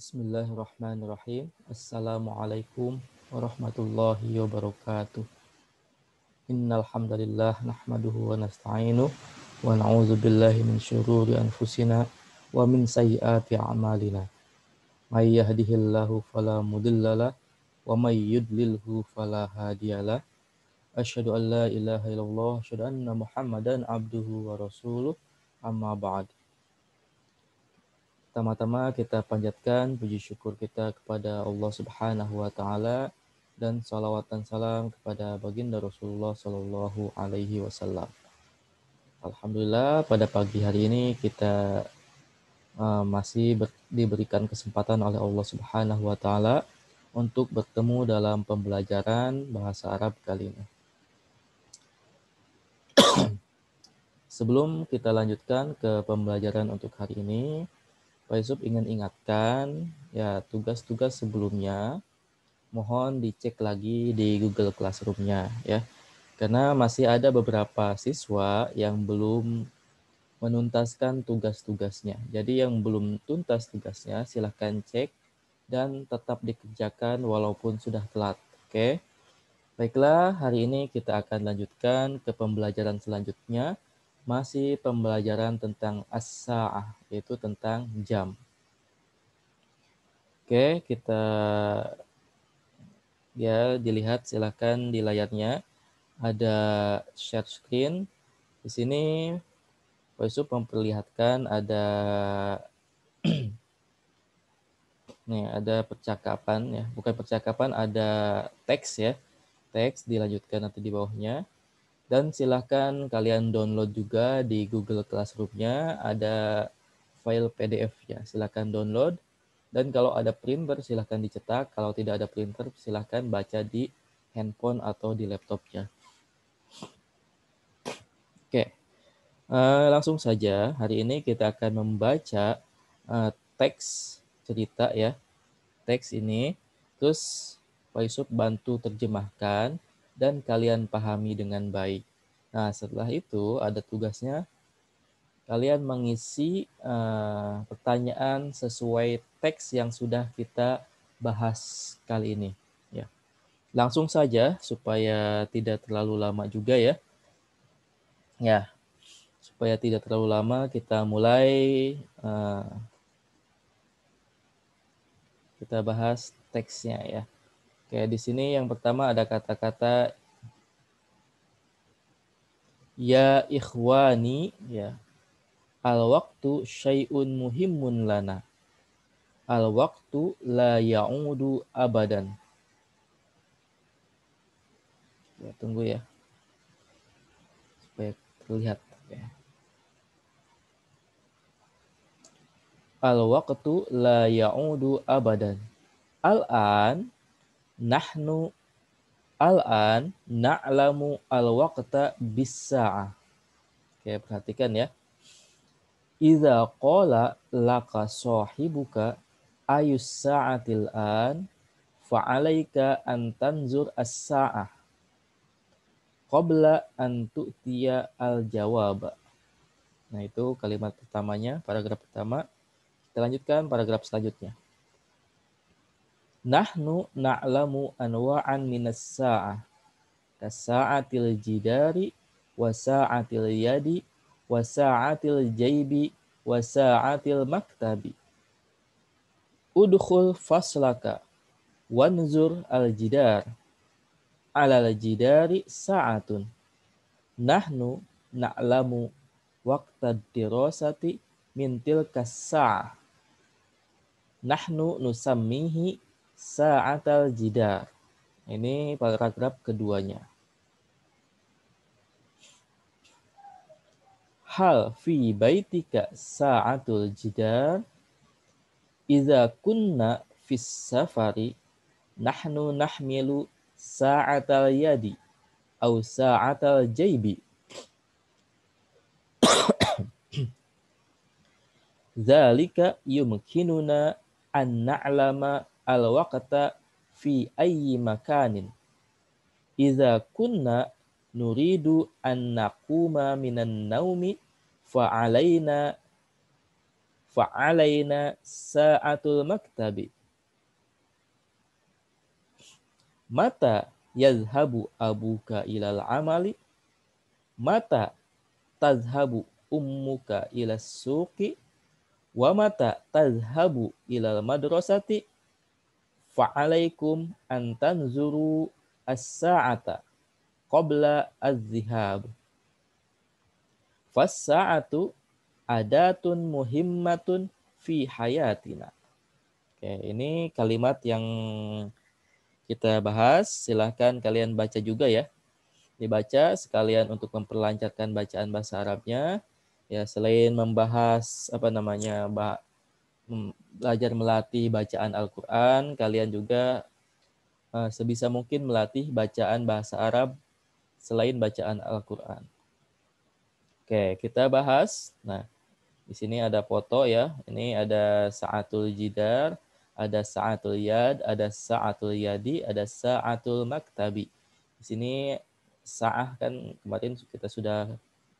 Bismillahirrahmanirrahim. Assalamualaikum warahmatullahi wabarakatuh. Innal hamdalillah nahmaduhu wa nasta'inuhu wa na'udzu billahi min syururi anfusina wa min sayyiati a'malina. May yahdihillahu fala mudhillalah wa may yudlilhu fala hadiyalah. Asyhadu an la ilaha illallah, asyhadu anna Muhammadan abduhu wa rasuluh. Amma ba'd. Pertama-tama kita panjatkan puji syukur kita kepada Allah Subhanahu wa taala dan salawat dan salam kepada baginda Rasulullah sallallahu alaihi wasallam. Alhamdulillah pada pagi hari ini kita masih diberikan kesempatan oleh Allah Subhanahu wa taala untuk bertemu dalam pembelajaran bahasa Arab kali ini. Sebelum kita lanjutkan ke pembelajaran untuk hari ini, Pak Yusuf ingin ingatkan, ya tugas-tugas sebelumnya mohon dicek lagi di Google Classroom-nya ya. Karena masih ada beberapa siswa yang belum menuntaskan tugas-tugasnya. Jadi yang belum tuntas tugasnya silahkan cek dan tetap dikerjakan walaupun sudah telat. Oke. Baiklah, hari ini kita akan lanjutkan ke pembelajaran selanjutnya. Masih pembelajaran tentang as-sa'ah, yaitu tentang jam. Oke, kita ya dilihat silakan di layarnya ada share screen. Di sini Pak Yusuf memperlihatkan ada nih ada percakapan ya, bukan percakapan, ada teks ya. Teks dilanjutkan nanti di bawahnya. Dan silahkan kalian download juga di Google Classroom-nya, ada file PDF ya, silahkan download. Dan kalau ada printer silahkan dicetak, kalau tidak ada printer silahkan baca di handphone atau di laptopnya. Oke, langsung saja hari ini kita akan membaca teks cerita ya, teks ini, terus Pak Yusuf bantu terjemahkan dan kalian pahami dengan baik. Nah, setelah itu ada tugasnya kalian mengisi pertanyaan sesuai teks yang sudah kita bahas kali ini. Ya, langsung saja supaya tidak terlalu lama juga ya. Ya, supaya tidak terlalu lama kita mulai kita bahas teksnya ya. Oke, di sini yang pertama ada kata-kata ya ikhwani ya. Al-waqtu syai'un muhimmun lana. Al-waqtu la ya'udu abadan. Ya, tunggu ya. Supaya terlihat. Ya. Al-waqtu la ya'udu abadan. Al-an nahnu al-an na'lamu al-waqta bis-sa'ah. Oke, perhatikan ya. Idza qala laka sahibuka ayus sa'atil an fa'alaika an tanzur as-sa'ah qabla an tu'tiya al-jawab. Nah, itu kalimat pertamanya, paragraf pertama. Kita lanjutkan paragraf selanjutnya. Nahnu na'lamu anwa'an minas sa'ah kasa'atil jidari wa sa'atil yadi wa sa'atil jaybi wa sa'atil maktabi. Udkhul faslaka wanzur al-jidar. Ala al-jidari sa'atun. Nahnu na'lamu waqta dirasati min tilka sa'ah. Nahnu nusammihi sa'atal jidar. Ini paragraf keduanya. Hal fi baitika sa'atul jidar idza kunna fis safari nahnu nahmilu sa'atal yadi au sa'atal jaybi. Dzalika yumkinuna an na'lama al-waqta fi ayyi makanin. Idza kunna nuridu an naquma minan naumi fa'alaina fa'alaina sa'atul maktabi. Mata yazhabu abuka ilal amali, mata tazhabu ummuka ilas suqi, wa mata tazhabu ilal madrasati, fa'alaikum an tanzuru as-sa'ata qabla az-zihab. Fas-sa'atu adatun muhimmatun fi hayatina. Oke, ini kalimat yang kita bahas. Silahkan kalian baca juga ya. Dibaca sekalian untuk memperlancarkan bacaan bahasa Arabnya. Ya, selain membahas belajar melatih bacaan Al-Qur'an, kalian juga sebisa mungkin melatih bacaan bahasa Arab selain bacaan Al-Qur'an. Oke, kita bahas. Nah, di sini ada foto ya. Ini ada sa'atul jidar, ada sa'atul yad, ada sa'atul yadi, ada sa'atul maktabi. Di sini sa'ah kan kemarin kita sudah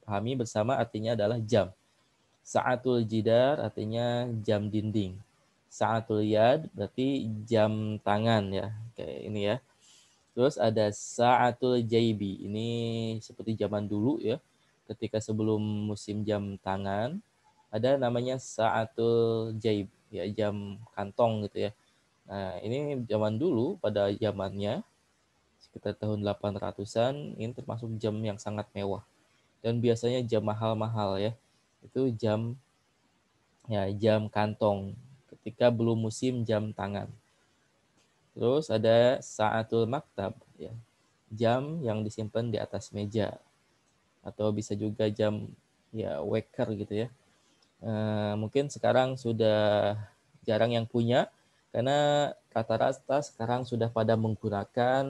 pahami bersama artinya adalah jam. Sa'atul jidar artinya jam dinding. Sa'atul yad berarti jam tangan ya. Kayak ini ya. Terus ada sa'atul jaibi. Ini seperti zaman dulu ya. Ketika sebelum musim jam tangan, ada namanya sa'atul jaib, ya jam kantong gitu ya. Nah, ini zaman dulu pada zamannya sekitar tahun 800-an, ini termasuk jam yang sangat mewah. Dan biasanya jam mahal-mahal ya. Itu jam kantong ketika belum musim jam tangan. Terus ada sa'atul maktab ya. Jam yang disimpan di atas meja atau bisa juga jam ya waker gitu ya. Mungkin sekarang sudah jarang yang punya karena rata-rata sekarang sudah pada menggunakan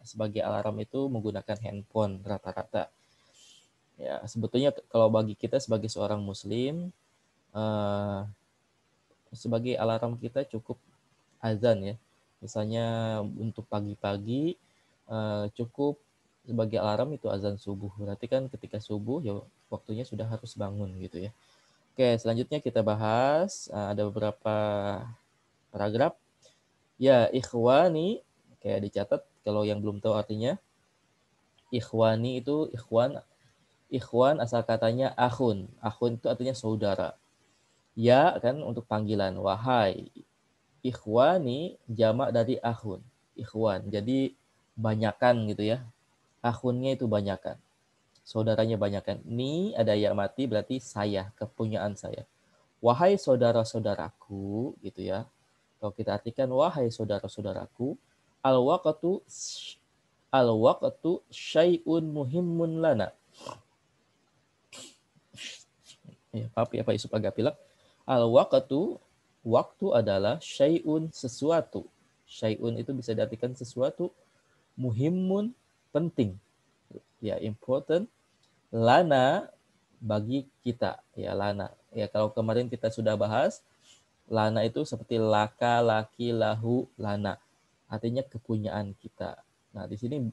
sebagai alarm itu menggunakan handphone rata-rata. Ya, sebetulnya kalau bagi kita sebagai seorang muslim sebagai alarm kita cukup azan ya. Misalnya untuk pagi-pagi cukup sebagai alarm itu azan subuh. Berarti kan ketika subuh ya waktunya sudah harus bangun gitu ya. Oke, selanjutnya kita bahas ada beberapa paragraf. Ya, ikhwani, kayak dicatat kalau yang belum tahu artinya. Ikhwani itu ikhwan asal katanya akhun. Akhun itu artinya saudara. Ya kan untuk panggilan, wahai. Ikhwani jamak dari akhun. Ikhwan. Jadi banyakan gitu ya. Akhunnya itu banyakan. Saudaranya banyakan. Ni ada ya mati berarti saya, kepunyaan saya. Wahai saudara-saudaraku, gitu ya. Kalau kita artikan wahai saudara-saudaraku, al-waqtu syai'un muhimmun lana. Ya, maaf ya Pak Yusuf agak pilek. Al-waqtu waktu adalah syai'un sesuatu. Syai'un itu bisa diartikan sesuatu, muhimmun penting. Ya, important. Lana bagi kita, ya lana. Ya kalau kemarin kita sudah bahas, lana itu seperti laka, laki, lahu, lana. Artinya kepunyaan kita. Nah, di sini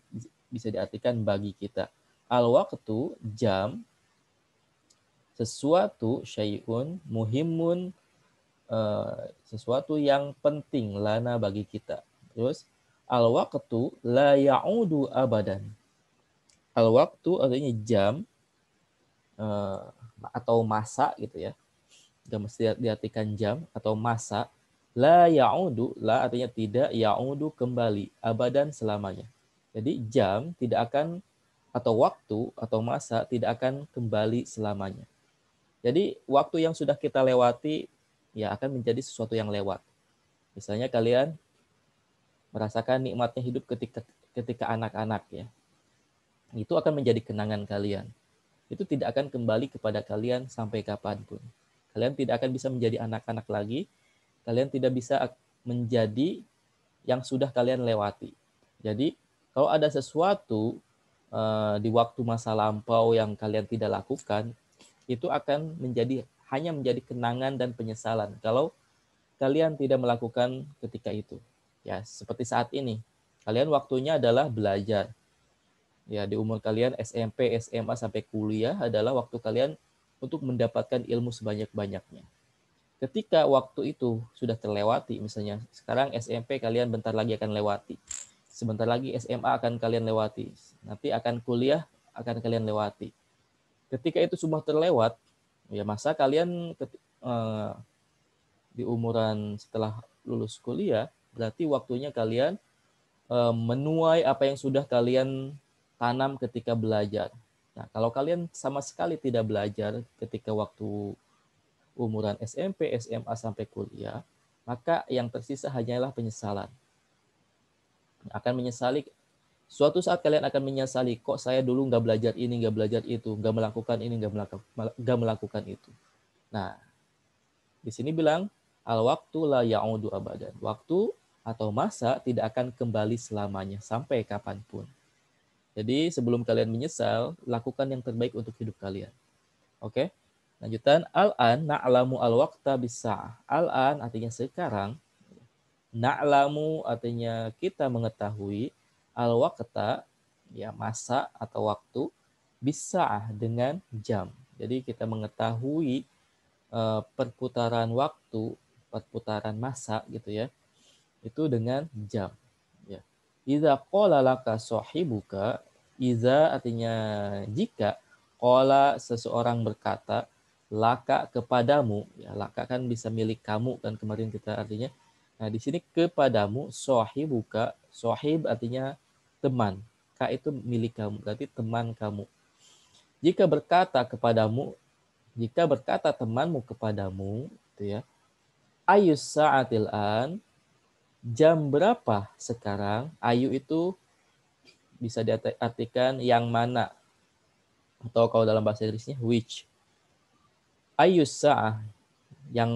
bisa diartikan bagi kita. Al-waqtu jam, sesuatu syai'un muhimun, sesuatu yang penting lana bagi kita. Terus al-waqtu la ya'udu abadan. Al-waqtu artinya jam atau masa gitu ya. Gak mesti diartikan jam atau masa. La ya'udu, la artinya tidak, ya'udu kembali, abadan selamanya. Jadi jam tidak akan, atau waktu atau masa tidak akan kembali selamanya. Jadi waktu yang sudah kita lewati ya akan menjadi sesuatu yang lewat. Misalnya kalian merasakan nikmatnya hidup ketika anak-anak ya. Itu akan menjadi kenangan kalian. Itu tidak akan kembali kepada kalian sampai kapanpun. Kalian tidak akan bisa menjadi anak-anak lagi. Kalian tidak bisa menjadi yang sudah kalian lewati. Jadi kalau ada sesuatu di waktu masa lampau yang kalian tidak lakukan, itu akan hanya menjadi kenangan dan penyesalan kalau kalian tidak melakukan ketika itu. Ya, seperti saat ini. Kalian waktunya adalah belajar. Ya, di umur kalian SMP, SMA sampai kuliah adalah waktu kalian untuk mendapatkan ilmu sebanyak-banyaknya. Ketika waktu itu sudah terlewati, misalnya sekarang SMP kalian bentar lagi akan lewati, sebentar lagi SMA akan kalian lewati, nanti akan kuliah akan kalian lewati. Ketika itu semua terlewat, ya masa kalian di umuran setelah lulus kuliah, berarti waktunya kalian menuai apa yang sudah kalian tanam ketika belajar. Nah, kalau kalian sama sekali tidak belajar ketika waktu umuran SMP, SMA sampai kuliah, maka yang tersisa hanyalah penyesalan. Akan menyesali, suatu saat kalian akan menyesali, kok saya dulu nggak belajar ini, nggak belajar itu, nggak melakukan ini, nggak melakukan itu. Nah, di sini bilang, al-waktu la ya'udu abadan. Waktu atau masa tidak akan kembali selamanya, sampai kapanpun. Jadi sebelum kalian menyesal, lakukan yang terbaik untuk hidup kalian. Oke? Lanjutan, al-an na'lamu al-waqta bis-sa'ah. Al-an artinya sekarang, na'lamu artinya kita mengetahui, al-waqta ya masa atau waktu, bis-sa'ah dengan jam. Jadi kita mengetahui perputaran waktu, perputaran masa gitu ya, itu dengan jam. Ya. Idza qala laka sahibuka, idza artinya jika, qala seseorang berkata, laka kepadamu, ya laka kan bisa milik kamu kan kemarin kita artinya. Nah, di sini kepadamu, sahibuka, sahib artinya teman. Ka itu milik kamu, berarti teman kamu. Jika berkata kepadamu, jika berkata temanmu kepadamu, gitu ya, ayus sa'atil an, jam berapa sekarang? Ayu itu bisa diartikan yang mana, atau kalau dalam bahasa Inggrisnya which. Ayus sa'ah, yang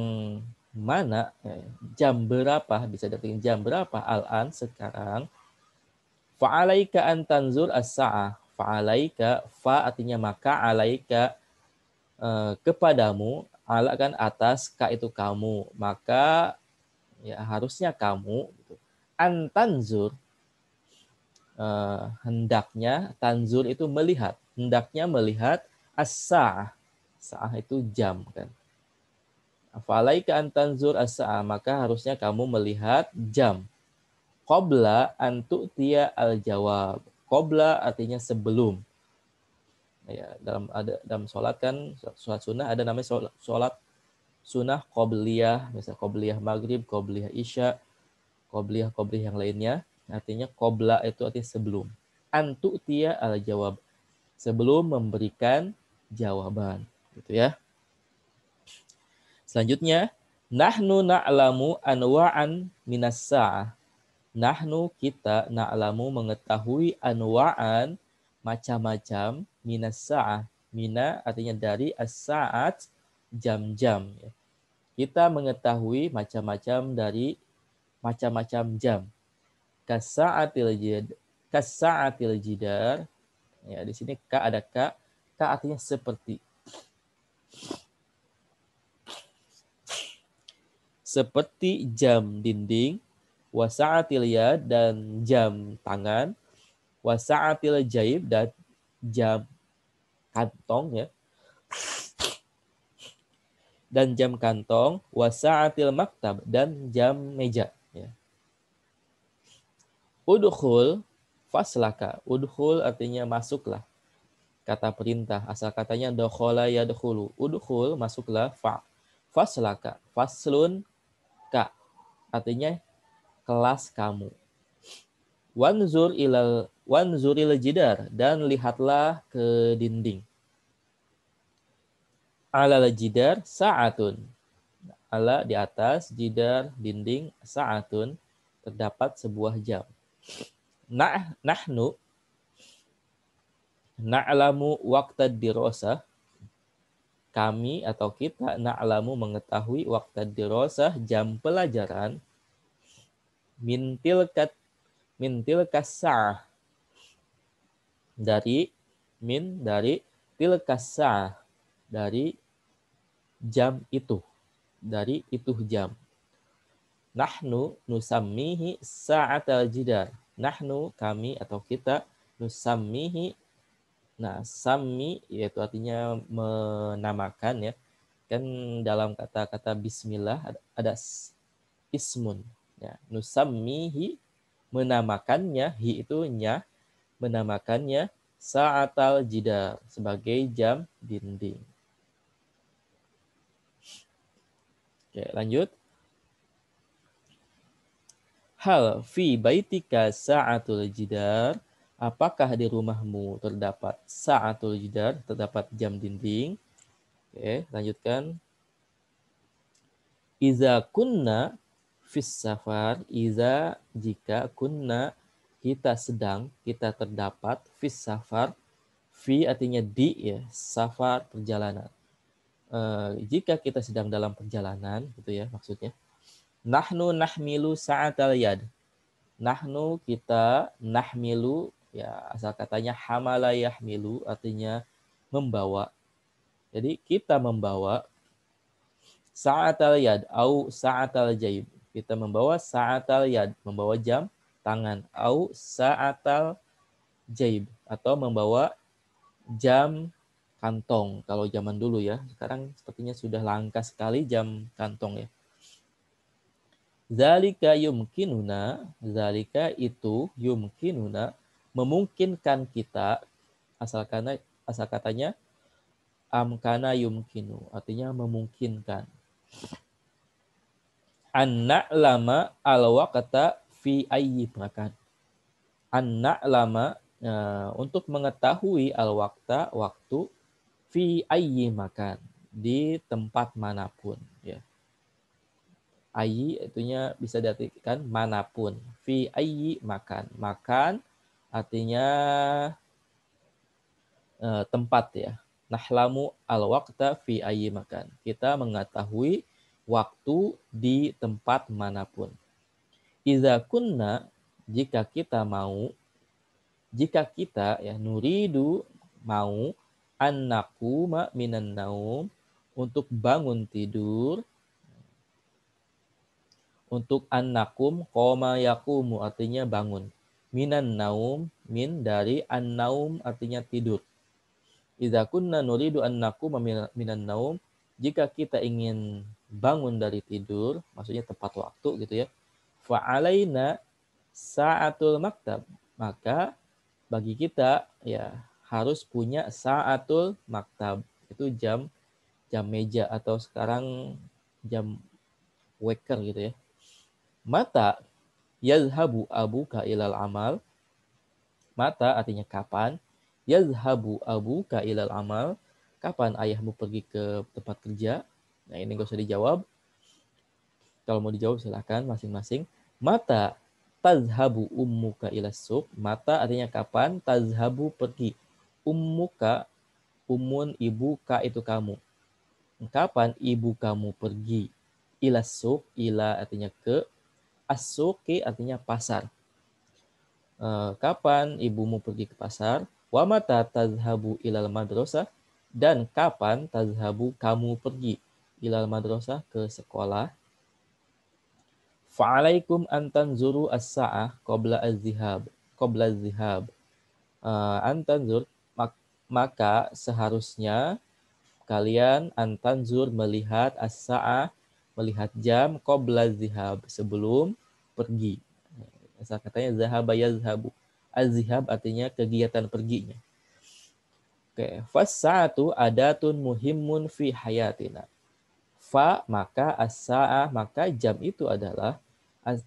mana, jam berapa, bisa diartikan jam berapa, al-an sekarang. Fa'alaika an tanzur as-sa'ah. Fa'alaika, fa artinya maka, alaika kepadamu, ala kan atas, ka itu kamu, maka ya harusnya kamu gitu. An tanzur, hendaknya, tanzur itu melihat, hendaknya melihat as-sa'ah, sa'ah itu jam kan. Falaika an tanzur as-sa'ah, maka harusnya kamu melihat jam. Qabla an tu'tiya al-jawab. Qabla artinya sebelum. Ya, dalam sholat kan, sholat sunnah ada namanya sholat sunnah qobliyah, misalnya qobliyah maghrib, qobliyah isya, qobliyah yang lainnya. Artinya qobla itu artinya sebelum. Antu tia al jawab, sebelum memberikan jawaban, gitu ya. Selanjutnya, nahnu na'lamu anwa'an minas sa'ah. Nahnu kita na'lamu mengetahui anwa'an macam-macam minas sa'ah. Mina artinya dari as-sa'at jam-jam. Kita mengetahui macam-macam dari macam-macam jam. Kasa'atil jidar. Ya, di sini ka ada ka. Ka artinya seperti. Seperti jam dinding, wasa'atil yad dan jam tangan, wasa'atil jaib dan jam kantong ya. Dan jam kantong, wasa'atil maktab dan jam meja ya. Udkhul faslaka. Udkhul artinya masuklah. Kata perintah, asal katanya dakhala yadkhulu. Udkhul masuklah, faslaka. Faslun ka. Artinya kelas kamu. Wanzuril jidar dan lihatlah ke dinding. Alal jidar sa'atun. Ala di atas, jidar dinding, sa'atun terdapat sebuah jam. Nahnu na'lamu waqtad dirasah. Kami atau kita na'lamu mengetahui waqtad dirasah jam pelajaran min tilkas sa'ah dari tilkas sa'ah dari jam itu, dari itu jam. Nahnu nusammihi sa'atal jidar. Nahnu kami atau kita nusammihi Nah, sami yaitu artinya menamakan ya. Kan dalam kata-kata bismillah ada ismun. Ya, nusammihi menamakannya, hi itu nya, menamakannya sa'atal jidar sebagai jam dinding. Oke, lanjut. Hal fi baitika sa'atul jidar. Apakah di rumahmu terdapat sa'atul jidar, terdapat jam dinding? Oke, lanjutkan. Iza kunna fis safar, iza jika kunna kita sedang, kita terdapat fis safar, fi artinya di ya, safar perjalanan. Jika kita sedang dalam perjalanan gitu ya maksudnya. Nahnu nahmilu sa'atal yad. Nahnu kita, nahmilu ya asal katanya hamala yahmilu artinya membawa. Jadi kita membawa sa'atal yad au sa'atal jaib. Kita membawa sa'atal yad, membawa jam tangan, au sa'atal jaib atau membawa jam kantong kalau zaman dulu ya. Sekarang sepertinya sudah langka sekali jam kantong ya. Zalika yumkinuna, zalika itu yumkinuna memungkinkan kita asal katanya amkana yumkinu artinya memungkinkan. An-na'lama al-waqta fi ayyi makan. An-na'lama untuk mengetahui al-waqta waktu fi ayyi makan di tempat manapun ya. Ayyi itunya bisa diartikan manapun. Fi ayyi makan. Makan artinya tempat ya. Nahlamu al-waqta fi ayyi makan. Kita mengetahui waktu di tempat manapun. Iza kunna jika kita mau, jika kita ya nuridu mau annaquma minan naum untuk bangun tidur, untuk annakum qoma yaqumu artinya bangun. Minan naum min dari an-naum artinya tidur. Idza kunna nuridu annaquma minan naum jika kita ingin bangun dari tidur, maksudnya tepat waktu gitu ya. Fa alaina sa'atul maktab, maka bagi kita ya harus punya sa'atul maktab, itu jam jam meja atau sekarang jam waker gitu ya. Mata yazhabu abuka ilal amal, mata artinya kapan, yazhabu abuka ilal amal, kapan ayahmu pergi ke tempat kerja. Nah ini gak usah dijawab, kalau mau dijawab silahkan masing-masing. Mata tazhabu ummuka ilas suq, mata artinya kapan, tazhabu pergi, ummuka umun ibu, ka itu kamu, kapan ibu kamu pergi, ilas suq, ila artinya ke, as-suqi artinya pasar. Kapan ibumu pergi ke pasar, wa mata tazhabu ilal madrasah, dan kapan tazhabu kamu pergi ilal madrasah ke sekolah. Fa'alaikum an tanzuru as-sa'ah qabla az-zihab. Qabla az-zihab. An tanzur maka seharusnya kalian an tanzur melihat as-sa'ah, melihat jam qabla az-zihab sebelum pergi. Asal katanya zahaba yazhabu. Az-zihab artinya kegiatan perginya. Oke, fas-sa'atu adatun muhimmun fi hayatina. Fa maka as-sa'ah maka jam itu adalah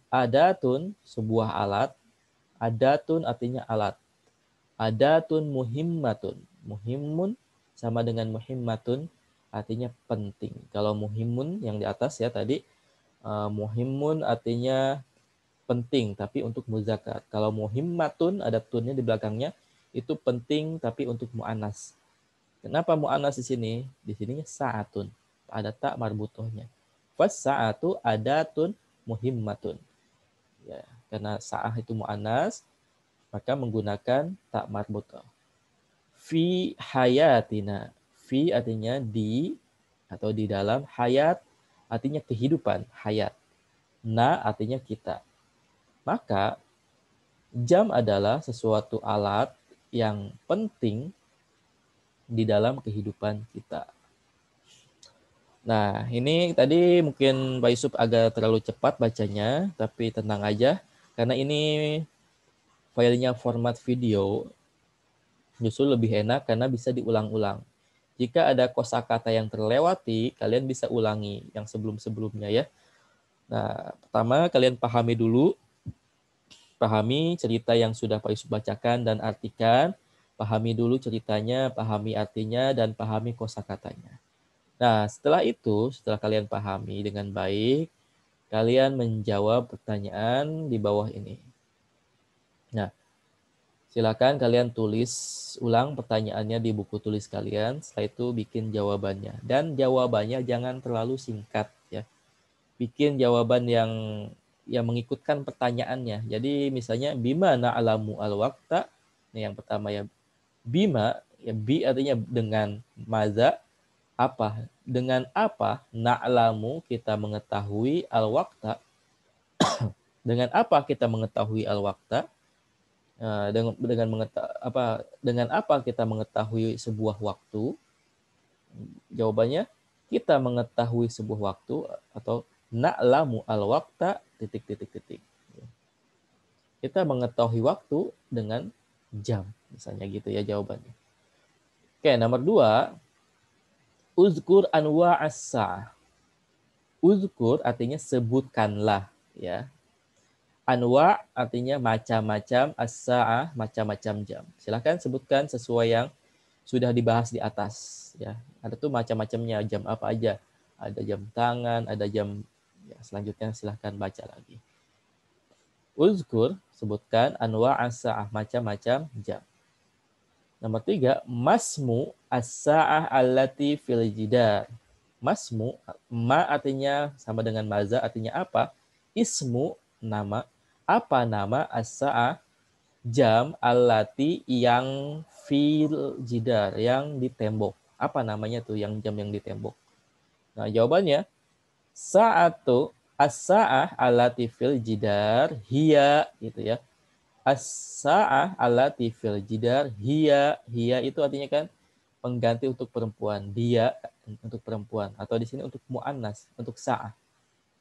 adatun sebuah alat, adatun artinya alat, adatun muhimmatun, muhimmun sama dengan muhimmatun artinya penting. Kalau muhimmun yang di atas ya tadi, muhimmun artinya penting tapi untuk muzakkar. Kalau muhimmatun ada tunnya di belakangnya itu penting tapi untuk muannas. Kenapa mu'annas di sini? Di sininya sa'atun. Ada tak marbutohnya. Fas sa'atu adatun muhimmatun. Ya, karena sa'ah itu mu'annas, maka menggunakan tak marbutoh. Fi hayatina. Fi artinya di atau di dalam. Hayat artinya kehidupan, hayat. Na artinya kita. Maka jam adalah sesuatu alat yang penting di dalam kehidupan kita. Nah, ini tadi mungkin Pak Yusuf agak terlalu cepat bacanya, tapi tenang aja, karena ini filenya format video, justru lebih enak karena bisa diulang-ulang. Jika ada kosakata yang terlewati, kalian bisa ulangi yang sebelum-sebelumnya ya. Nah, pertama kalian pahami dulu, pahami cerita yang sudah Pak Yusuf bacakan dan artikan, pahami dulu ceritanya, pahami artinya, dan pahami kosakatanya. Nah, setelah itu, setelah kalian pahami dengan baik, kalian menjawab pertanyaan di bawah ini. Nah, silakan kalian tulis ulang pertanyaannya di buku tulis kalian. Setelah itu bikin jawabannya. Dan jawabannya jangan terlalu singkat ya. Bikin jawaban yang mengikutkan pertanyaannya. Jadi misalnya bima na'lamu al-waqta. Ini yang pertama ya. Bima, ya bi artinya dengan, maza apa? Dengan apa na'lamu kita mengetahui al-waqta? Dengan apa kita mengetahui al-waqta? Dengan apa kita mengetahui sebuah waktu? Jawabannya kita mengetahui sebuah waktu atau na'lamu al-waqta titik. Kita mengetahui waktu dengan jam, misalnya gitu ya jawabannya. Oke, nomor 2, uzkur anwa as-sa'ah. Uzkur artinya sebutkanlah ya. Anwa artinya macam-macam, as-sa'ah macam-macam jam. Silahkan sebutkan sesuai yang sudah dibahas di atas ya. Ada tuh macam-macamnya, jam apa aja. Ada jam tangan, ada jam ya, selanjutnya silahkan baca lagi. Uzkur, sebutkan anwa as-sa'ah macam-macam jam. Nomor 3, masmu as-sa'ah allati fil jidar. Masmu, ma artinya sama dengan maza, artinya apa? Ismu, nama. Apa nama as-sa'ah? Jam allati yang fil jidar, yang di tembok. Apa namanya tuh yang jam yang di tembok? Nah, jawabannya sa'atu as-sa'ah allati fil jidar hiya gitu ya. As-sa'ah allati fil jidar hiya itu artinya kan pengganti untuk perempuan, dia untuk perempuan atau di sini untuk muannas, untuk sa'ah.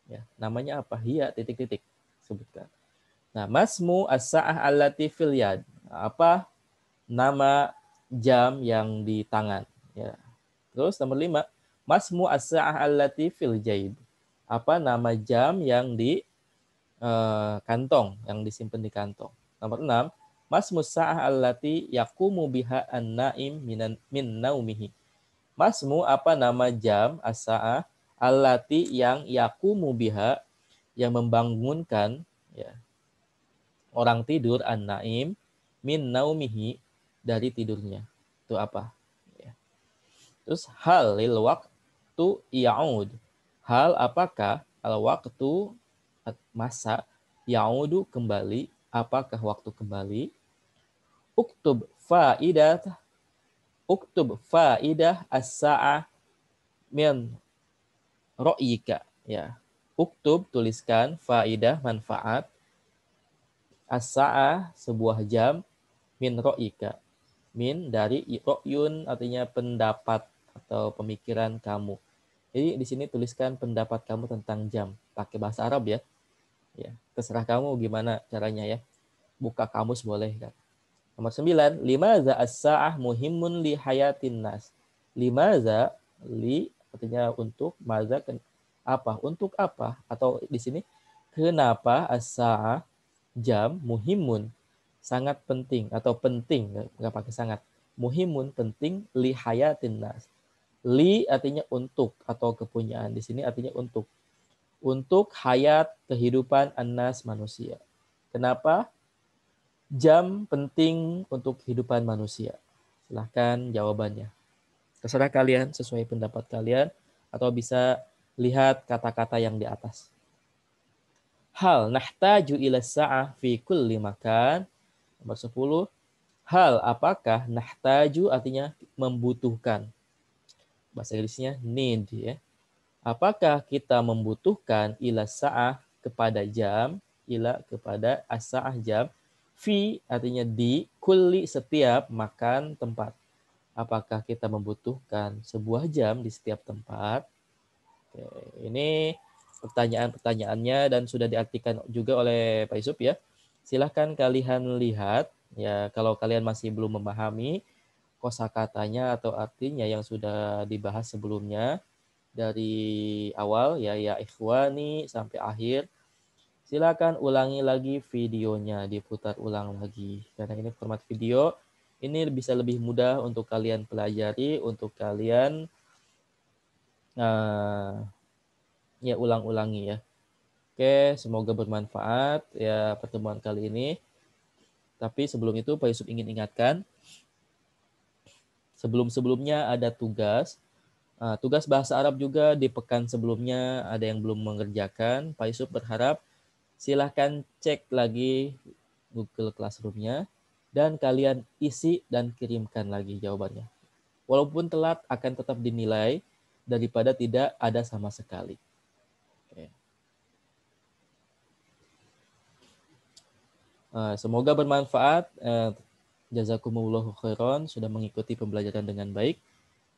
Ya, namanya apa? Hiya titik-titik sebutkan. Nah, masmu as-sa'ah allati fil yad. Apa nama jam yang di tangan? Ya. Terus nomor 5, masmu as-sa'ah allati fil jaib. Apa nama jam yang di kantong, yang disimpan di kantong? Nomor 6, masmu as-sa'ah allati yaqumu biha an-naim min naumihi. Masmu apa nama jam as-sa'ah allati yang yaqumu biha, yang membangunkan ya orang tidur, an-naim min naumihi dari tidurnya. Itu apa? Ya. Terus hal lil waktu ya'ud. Hal apakah al waktu masa ya'udu kembali, apakah waktu kembali? Uktub faidah as-sa'ah min ra'yika ya. Uktub, tuliskan, faidah manfaat, as-sa'ah sebuah jam, min ra'yika, min dari ra'yun artinya pendapat atau pemikiran kamu. Jadi di sini tuliskan pendapat kamu tentang jam pakai bahasa Arab ya. Ya, terserah kamu gimana caranya ya. Buka kamus boleh kan. Nomor 9, limaza as-sa'ah muhimun li hayatin nas. Limaza li artinya untuk, maza apa? Untuk apa? Atau di sini kenapa as-sa'ah jam muhimun sangat penting atau penting, nggak pakai sangat. Muhimun penting li hayatin nas. Li artinya untuk atau kepunyaan. Di sini artinya untuk. Untuk hayat kehidupan annas manusia. Kenapa? Jam penting untuk kehidupan manusia. Silahkan jawabannya. Terserah kalian sesuai pendapat kalian atau bisa lihat kata-kata yang di atas. Hal nahtaju ila sa'ah fi kulli makan. Nomor 10. Hal apakah nahtaju artinya membutuhkan. Bahasa Inggrisnya need ya. Apakah kita membutuhkan ila sa'ah kepada jam, ila kepada as-sa'ah jam, fi artinya di, kulli setiap makan tempat. Apakah kita membutuhkan sebuah jam di setiap tempat? Oke, ini pertanyaan-pertanyaannya dan sudah diartikan juga oleh Pak Yusuf ya. Silahkan kalian lihat ya, kalau kalian masih belum memahami kosakatanya atau artinya yang sudah dibahas sebelumnya dari awal ya ya ikhwani sampai akhir. Silakan ulangi lagi videonya, diputar ulang lagi. Karena ini format video, ini bisa lebih mudah untuk kalian pelajari, untuk kalian uh, ya ulang-ulangi ya. Oke, semoga bermanfaat ya pertemuan kali ini. Tapi sebelum itu Pak Yusuf ingin ingatkan, sebelum-sebelumnya ada tugas. Tugas bahasa Arab juga di pekan sebelumnya ada yang belum mengerjakan. Pak Yusuf berharap silahkan cek lagi Google Classroom-nya dan kalian isi dan kirimkan lagi jawabannya. Walaupun telat akan tetap dinilai daripada tidak ada sama sekali. Oke. Semoga bermanfaat. Jazakumullahu khairan sudah mengikuti pembelajaran dengan baik.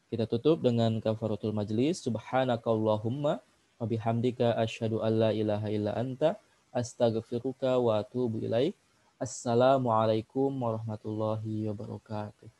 Kita tutup dengan kafaratul majlis. Subhanakallahumma wa bihamdika asyhadu an la ilaha illa anta astaghfiruka wa atubu ilaik. Assalamualaikum warahmatullahi wabarakatuh.